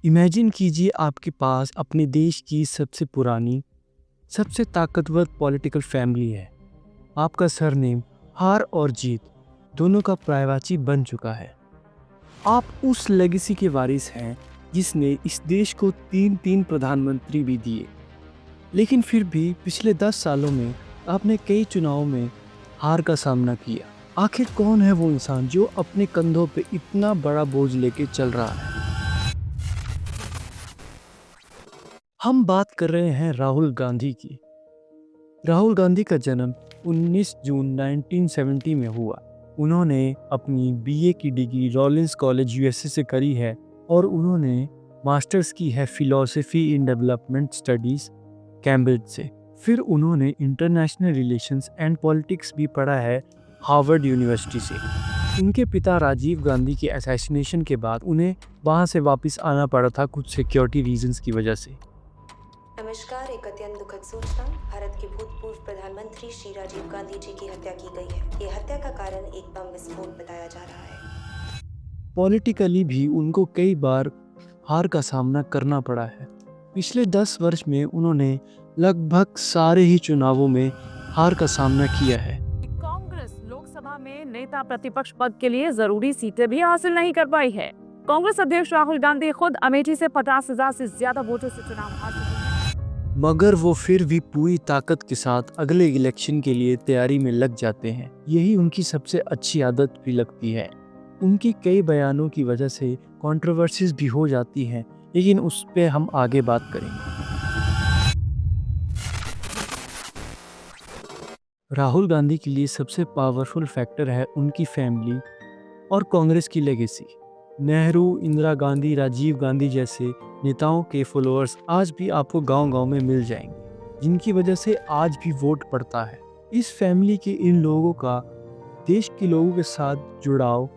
Imagine कीजिए आपके पास अपने देश की सबसे पुरानी, सबसे ताकतवर पॉलिटिकल फैमिली है। आपका सरनेम हार और जीत दोनों का पर्यायवाची बन चुका है। आप उस लेगेसी के वारिस हैं जिसने इस देश को तीन तीन प्रधानमंत्री भी दिए। लेकिन फिर भी पिछले 10 सालों में आपने कई चुनावों में हार का सामना किया। आखिर कौन है वो इंसान जो अपने कंधों पे इतना बड़ा बोझ लेके चल रहा है? हम बात कर रहे हैं राहुल गांधी की। राहुल गांधी का जन्म 19 जून 1970 में हुआ। उन्होंने अपनी बीए की डिग्री रॉलिंस कॉलेज यूएसए से करी है और उन्होंने मास्टर्स की है philosophy in development studies Cambridge से। फिर उन्होंने इंटरनेशनल रिलेशंस एंड पॉलिटिक्स भी पढ़ा है हार्वर्ड यूनिवर्सिटी से। उनके पिता राजीव गांधी के असैसिनेशन के बाद उन्हें वहाँ से वापस आना पड़ा था कुछ सिक्योरिटी रीजंस की वजह से। नमस्कार। एक अत्यंत दुखद सूचना, भारत के भूतपूर्व प्रधानमंत्री श्री राजीव गांधी जी की हत्या की गई है। ये हत्या का कारण एक बम विस्फोट बताया जा रहा है। पॉलिटिकली भी उनको कई बार हार का सामना करना पड़ा है। पिछले 10 वर्ष में उन्होंने लगभग सारे ही चुनावों में हार का सामना किया है। कांग्रेस लोकसभा में नेता प्रतिपक्ष पद के लिए जरूरी सीटें भी हासिल नहीं कर पाई है। कांग्रेस अध्यक्ष राहुल गांधी खुद अमेठी से 50,000 से ज्यादा वोटों से चुनाव हार चुके हैं। मगर वो फिर भी पूरी ताकत के साथ अगले इलेक्शन के लिए तैयारी में लग जाते हैं। यही उनकी सबसे अच्छी आदत भी लगती है। उनकी कई बयानों की वजह से कंट्रोवर्सीज भी हो जाती हैं, लेकिन उस पे हम आगे बात करेंगे। राहुल गांधी के लिए सबसे पावरफुल फैक्टर है उनकी फैमिली और कांग्रेस की लेगेसी। नेहरू, इंदिरा गांधी, राजीव गांधी जैसे नेताओं के फॉलोअर्स आज भी आपको गांव-गांव में मिल जाएंगे, जिनकी वजह से आज भी वोट पड़ता है। इस फैमिली के इन लोगों का देश के लोगों के साथ जुड़ाव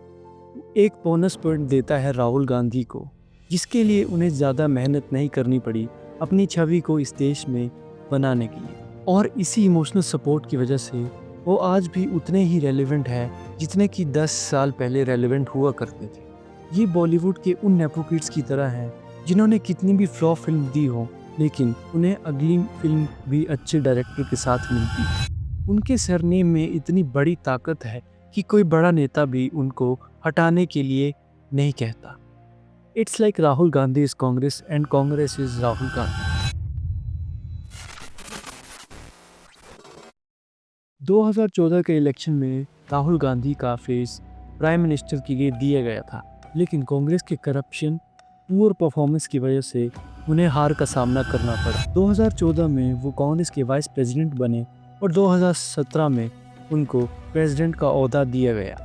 एक बोनस पॉइंट देता है राहुल गांधी को, जिसके लिए उन्हें ज़्यादा मेहनत नहीं करनी पड़ी अपनी छवि को इस देश में बनाने के लिए। और इसी इमोशनल सपोर्ट की वजह से वो आज भी उतने ही रेलेवेंट हैं जितने कि 10 साल पहले रेलेवेंट हुआ करते थे। ये बॉलीवुड के उन नेपो किड्स की तरह हैं जिन्होंने कितनी भी फ्लॉप फिल्म दी हो, लेकिन उन्हें अगली फिल्म भी अच्छे डायरेक्टर के साथ मिलती है। उनके सरनेम में इतनी बड़ी ताकत है कि कोई बड़ा नेता भी उनको हटाने के लिए नहीं कहता। It's like Rahul Gandhi is Congress and Congress is Rahul Gandhi. 2014 के इलेक्शन में राहुल गांधी का फेस प्राइम मिनिस्टर के लिए दिया गया था, लेकिन कांग्रेस के करप्शन पुअर परफॉर्मेंस की वजह से उन्हें हार का सामना करना पड़ा। 2014 में वो कांग्रेस के वाइस प्रेसिडेंट बने और 2017 में उनको प्रेसिडेंट का ओहदा दिया गया।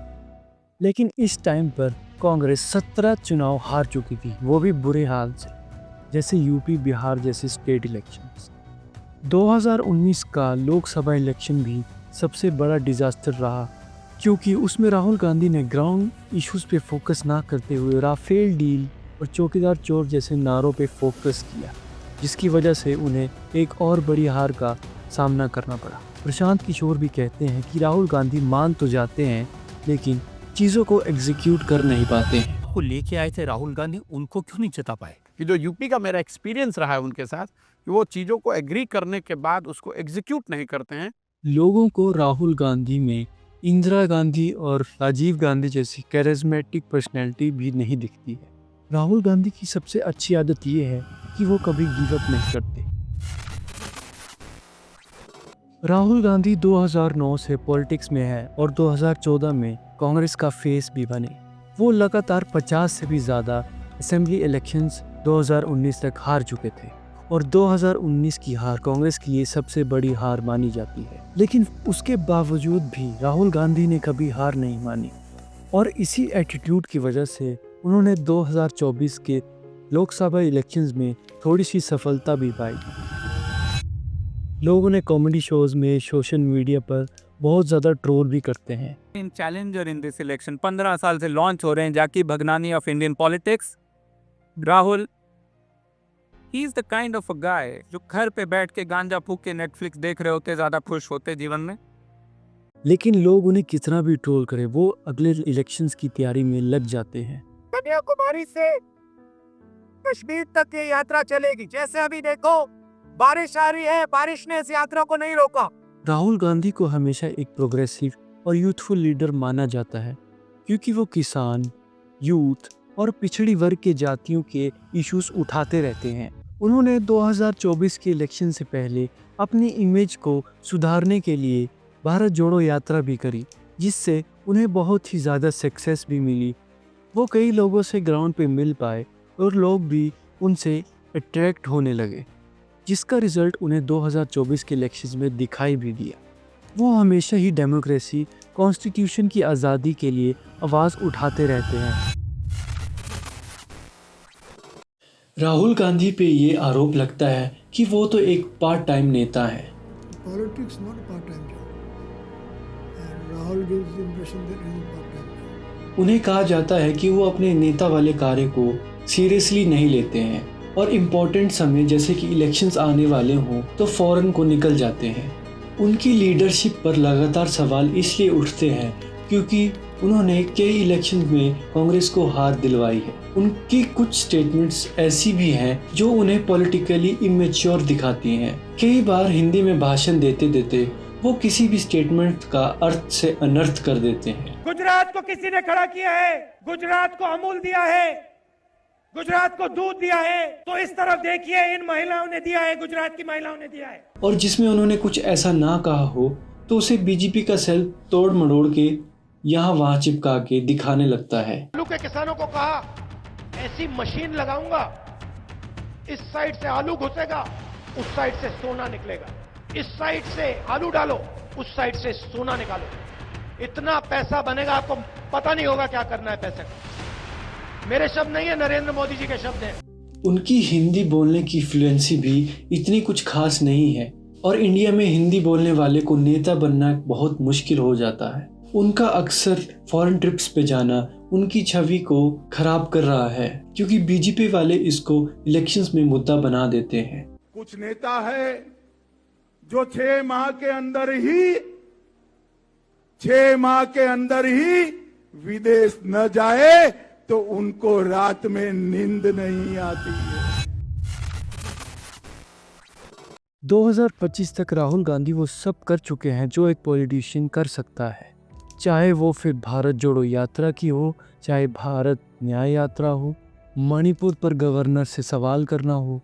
लेकिन इस टाइम पर कांग्रेस 17 चुनाव हार चुकी थी, वो भी बुरे हाल से, जैसे यूपी, बिहार जैसे स्टेट इलेक्शंस। 2019 का लोकसभा इलेक्शन भी सबसे बड़ा डिजास्टर रहा, क्योंकि उसमें राहुल गांधी ने ग्राउंड इश्यूज पे फोकस ना करते हुए राफेल डील और चौकीदार चोर जैसे नारों पे फोकस किया, जिसकी वजह से उन्हें एक और बड़ी हार का सामना करना पड़ा। प्रशांत किशोर भी कहते हैं कि राहुल गांधी मान तो जाते हैं, लेकिन चीज़ों को एग्जीक्यूट कर नहीं पाते हैं। को लेके आए थे राहुल गांधी, उनको क्यों नहीं जिता पाए? कि जो यूपी का मेरा एक्सपीरियंस रहा है उनके साथ, कि वो चीज़ों को एग्री करने के बाद उसको एग्जीक्यूट नहीं करते हैं। लोगों को राहुल गांधी में इंदिरा गांधी और राजीव गांधी जैसी कैरिज्मेटिक पर्सनैलिटी भी नहीं दिखती है। राहुल गांधी की सबसे अच्छी आदत ये है कि वो कभी गिव अप नहीं करते। राहुल गांधी 2009 से पॉलिटिक्स में है और 2014 में कांग्रेस का फेस भी बने। वो लगातार 50 से भी ज़्यादा असेंबली इलेक्शंस 2019 तक हार चुके थे और 2019 की हार कांग्रेस की ये सबसे बड़ी हार मानी जाती है। लेकिन उसके बावजूद भी राहुल गांधी ने कभी हार नहीं मानी और इसी एटीट्यूड की वजह से उन्होंने 2024 के लोकसभा इलेक्शंस में थोड़ी सी सफलता भी पाई। लोग उन्हें कॉमेडी शोज में, सोशल मीडिया पर बहुत ज़्यादा ट्रोल भी करते हैं। इन चैलेंजर इन दिस इलेक्शन 15 साल से लॉन्च हो रहे हैं Jackky Bhagnani of Indian politics. Rahul he is the kind of a guy जो घर पे बैठ के गांजा फूक के नेटफ्लिक्स देख रहे होते, ज्यादा खुश होते जीवन में। लेकिन लोग उन्हें कितना भी ट्रोल करें, वो अगले इलेक्शंस की तैयारी में लग जाते हैं। कन्याकुमारी से कश्मीर तक ये यात्रा चलेगी। जैसे अभी देखो बारिश आ रही है, बारिश ने इस यात्रा को नहीं रोका। राहुल गांधी को हमेशा एक प्रोग्रेसिव और यूथफुल लीडर माना जाता है क्योंकि वो किसान, यूथ और पिछड़ी वर्ग के जातियों के इश्यूज उठाते रहते हैं। उन्होंने 2024 के इलेक्शन से पहले अपनी इमेज को सुधारने के लिए भारत जोड़ो यात्रा भी करी, जिससे उन्हें बहुत ही ज़्यादा सक्सेस भी मिली। वो कई लोगों से ग्राउंड पे मिल पाए और लोग भी उनसे अट्रैक्ट होने लगे, जिसका रिजल्ट उन्हें 2024 के इलेक्शंस में दिखाई भी दिया। वो हमेशा ही डेमोक्रेसी, कॉन्स्टिट्यूशन की आज़ादी के लिए आवाज़ उठाते रहते हैं। राहुल गांधी पे ये आरोप लगता है कि वो तो एक पार्ट टाइम नेता है। Politics not a part-time job, and Rahul gives the impression that he is a part-time job. उन्हें कहा जाता है कि वो अपने नेता वाले कार्य को सीरियसली नहीं लेते हैं और इम्पोर्टेंट समय जैसे कि इलेक्शंस आने वाले हों तो फौरन को निकल जाते हैं। उनकी लीडरशिप पर लगातार सवाल इसलिए उठते हैं क्योंकि उन्होंने कई इलेक्शन में कांग्रेस को हार दिलवाई है। उनकी कुछ स्टेटमेंट्स ऐसी भी हैं जो उन्हें पॉलिटिकली इमेच्योर दिखाती हैं। कई बार हिंदी में भाषण देते देते वो किसी भी स्टेटमेंट का अर्थ से अनर्थ कर देते हैं। गुजरात को किसी ने खड़ा किया है, गुजरात को अमूल दिया है, गुजरात को दूध दिया है, तो इस तरफ देखिए इन महिलाओं ने दिया है, गुजरात की महिलाओं ने दिया है। और जिसमें उन्होंने कुछ ऐसा ना कहा हो तो उसे बीजेपी का सेल तोड़ मड़ोड़ के यहाँ वहाँ चिपका के दिखाने लगता है। आलू के किसानों को कहा ऐसी मशीन लगाऊंगा, इस साइड से आलू घुसेगा, उस साइड से सोना निकलेगा, इस साइड से आलू डालो, उस साइड से सोना निकालो, इतना पैसा बनेगा आपको पता नहीं होगा क्या करना है पैसे का। मेरे शब्द नहीं है, नरेंद्र मोदी जी के शब्द हैं। उनकी हिंदी बोलने की फ्लुएंसी भी इतनी कुछ खास नहीं है और इंडिया में हिंदी बोलने वाले को नेता बनना बहुत मुश्किल हो जाता है। उनका अक्सर फॉरेन ट्रिप्स पे जाना उनकी छवि को खराब कर रहा है क्योंकि बीजेपी वाले इसको इलेक्शंस में मुद्दा बना देते हैं। कुछ नेता है जो 6 माह के अंदर ही विदेश न जाए तो उनको रात में नींद नहीं आती है। 2025 तक राहुल गांधी वो सब कर चुके हैं जो एक पॉलिटिशियन कर सकता है, चाहे वो फिर भारत जोड़ो यात्रा की हो, चाहे भारत न्याय यात्रा हो, मणिपुर पर गवर्नर से सवाल करना हो,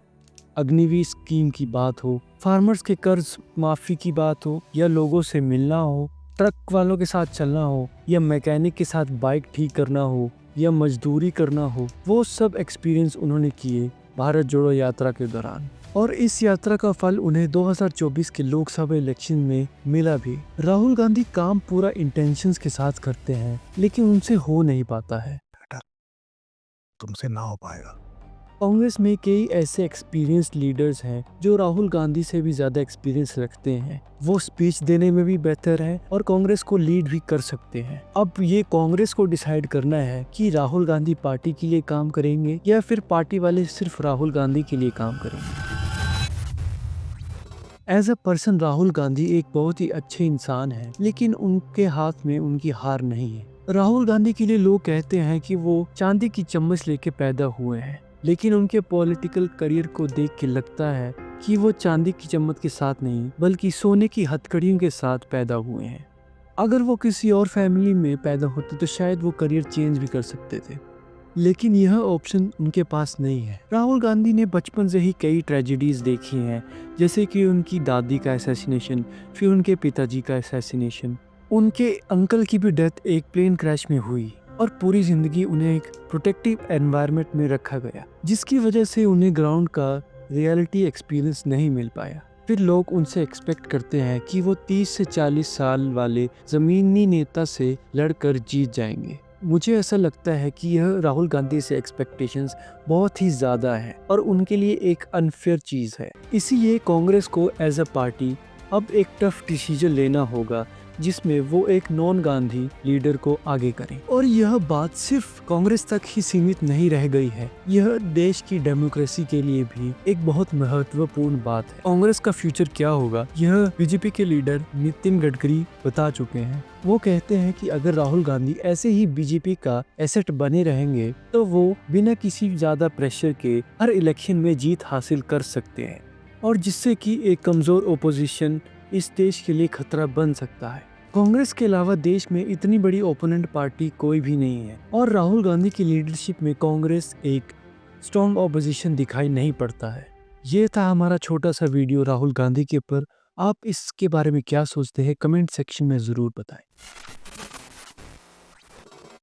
अग्निवीर स्कीम की बात हो, फार्मर्स के कर्ज माफ़ी की बात हो, या लोगों से मिलना हो, ट्रक वालों के साथ चलना हो, या मैकेनिक के साथ बाइक ठीक करना हो, या मजदूरी करना हो। वो सब एक्सपीरियंस उन्होंने किए भारत जोड़ो यात्रा के दौरान और इस यात्रा का फल उन्हें 2024 के लोकसभा इलेक्शन में मिला भी। राहुल गांधी काम पूरा इंटेंशंस के साथ करते हैं लेकिन उनसे हो नहीं पाता है। तुमसे ना हो पाएगा। कांग्रेस में कई ऐसे एक्सपीरियंस्ड लीडर्स हैं जो राहुल गांधी से भी ज़्यादा एक्सपीरियंस रखते हैं। वो स्पीच देने में भी बेहतर है और कांग्रेस को लीड भी कर सकते हैं। अब ये कांग्रेस को डिसाइड करना है कि राहुल गांधी पार्टी के लिए काम करेंगे या फिर पार्टी वाले सिर्फ राहुल गांधी के लिए काम करेंगे। As a person Rahul Gandhi एक बहुत ही अच्छे इंसान हैं, लेकिन उनके हाथ में उनकी हार नहीं है। राहुल गांधी के लिए लोग कहते हैं कि वो चांदी की चम्मच लेके पैदा हुए हैं, लेकिन उनके पॉलिटिकल करियर को देख के लगता है कि वो चांदी की चम्मच के साथ नहीं बल्कि सोने की हथकड़ियों के साथ पैदा हुए हैं। अगर वो किसी और फैमिली में पैदा होते तो शायद वो करियर चेंज भी कर सकते थे, लेकिन यह ऑप्शन उनके पास नहीं है। राहुल गांधी ने बचपन से ही कई ट्रेजेडीज देखी हैं, जैसे कि उनकी दादी का असैसिनेशन, फिर उनके पिताजी का असैसिनेशन, उनके अंकल की भी डेथ एक प्लेन क्रैश में हुई और पूरी जिंदगी उन्हें एक प्रोटेक्टिव एनवायरनमेंट में रखा गया, जिसकी वजह से उन्हें ग्राउंड का रियलिटी एक्सपीरियंस नहीं मिल पाया। फिर लोग उनसे एक्सपेक्ट करते हैं कि वो 30 से 40 साल वाले ज़मीनी नेता से लड़कर जीत जाएंगे। मुझे ऐसा लगता है कि यह राहुल गांधी से एक्सपेक्टेशंस बहुत ही ज़्यादा है और उनके लिए एक अनफेयर चीज़ है। इसीलिए कांग्रेस को एज अ पार्टी अब एक टफ डिसीजन लेना होगा जिसमें वो एक नॉन गांधी लीडर को आगे करें। और यह बात सिर्फ कांग्रेस तक ही सीमित नहीं रह गई है, यह देश की डेमोक्रेसी के लिए भी एक बहुत महत्वपूर्ण बात है। कांग्रेस का फ्यूचर क्या होगा यह बीजेपी के लीडर नितिन गडकरी बता चुके हैं। वो कहते हैं कि अगर राहुल गांधी ऐसे ही बीजेपी का एसेट बने रहेंगे तो वो बिना किसी ज्यादा प्रेशर के हर इलेक्शन में जीत हासिल कर सकते हैं, और जिससे कि एक कमजोर ओपोजिशन इस देश के लिए खतरा बन सकता है। कांग्रेस के अलावा देश में इतनी बड़ी ओपोनेंट पार्टी कोई भी नहीं है, और राहुल गांधी की लीडरशिप में कांग्रेस एक स्ट्रॉन्ग ऑपोजिशन दिखाई नहीं पड़ता है। ये था हमारा छोटा सा वीडियो राहुल गांधी के ऊपर। आप इसके बारे में क्या सोचते हैं कमेंट सेक्शन में ज़रूर बताएं।